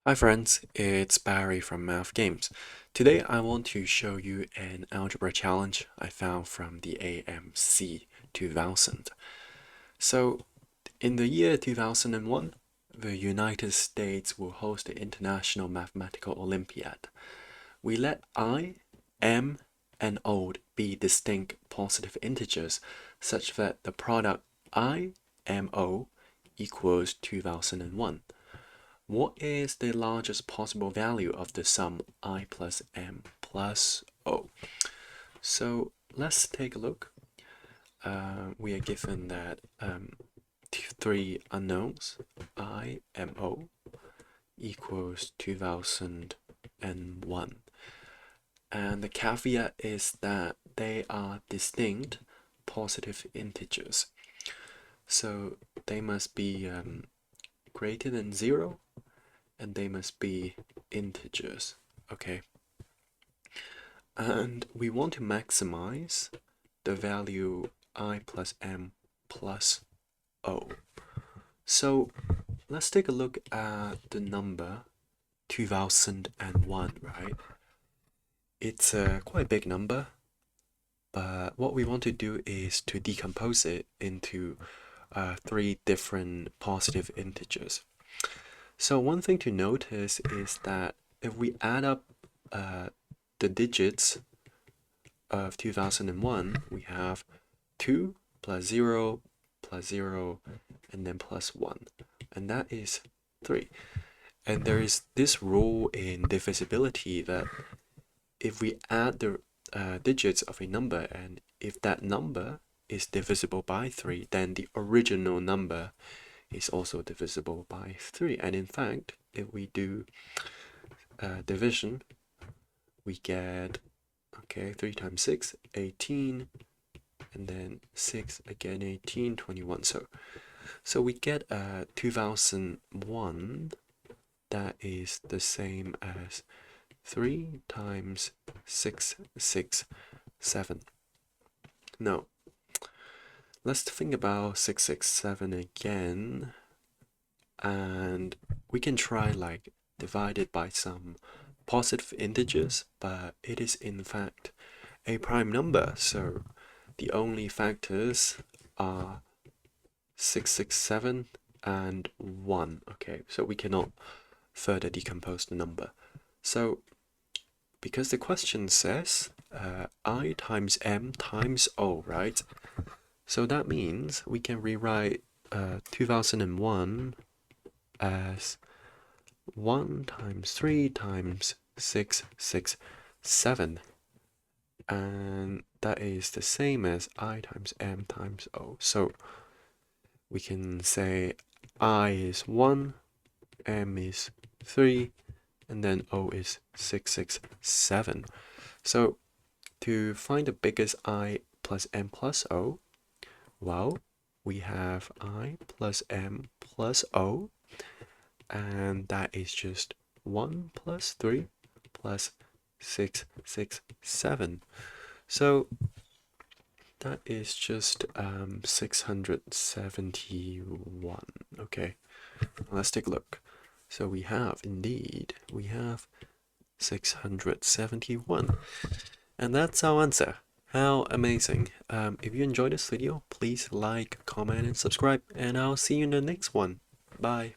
Hi friends, it's Barry from Math Games. Today I want to show you an algebra challenge I found from the AMC 2000. So, in the year 2001, the United States will host the International Mathematical Olympiad. We let I, M, and O be distinct positive integers such that the product I, M, O equals 2001. What is the largest possible value of the sum I plus m plus o? So let's take a look. We are given that three unknowns, I, m, o, equals 2001. And the caveat is that they are distinct positive integers. So they must be greater than 0 and they must be integers, okay? And we want to maximize the value I plus m plus o. So let's take a look at the number 2001, right? It's a quite big number, but what we want to do is to decompose it into three different positive integers. So one thing to notice is that if we add up the digits of 2001, we have 2 plus 0 plus 0 and then plus 1, and that is 3. And there is this rule in divisibility that if we add the digits of a number and if that number is divisible by 3, then the original number is also divisible by 3. And in fact, if we do division, we get, okay, 3 times 6, 18, and then 6 again, 18, 21. So we get 2001 that is the same as 3 times 667. Now, let's think about 667 again, and we can try like divide it by some positive integers, but it is in fact a prime number, so the only factors are 667 and 1. Okay, so we cannot further decompose the number. So because the question says I times m times o, right? So that means we can rewrite 2001 as 1 times 3 times 667. And that is the same as I times m times o. So we can say I is 1, m is 3, and then o is 667. So to find the biggest I plus m plus o, well, we have I plus m plus o, and that is just 1 plus 3 plus 667. So that is just 671. Okay, let's take a look. So we have 671. And that's our answer. How amazing. If you enjoyed this video, please like, comment, and subscribe, and I'll see you in the next one. Bye.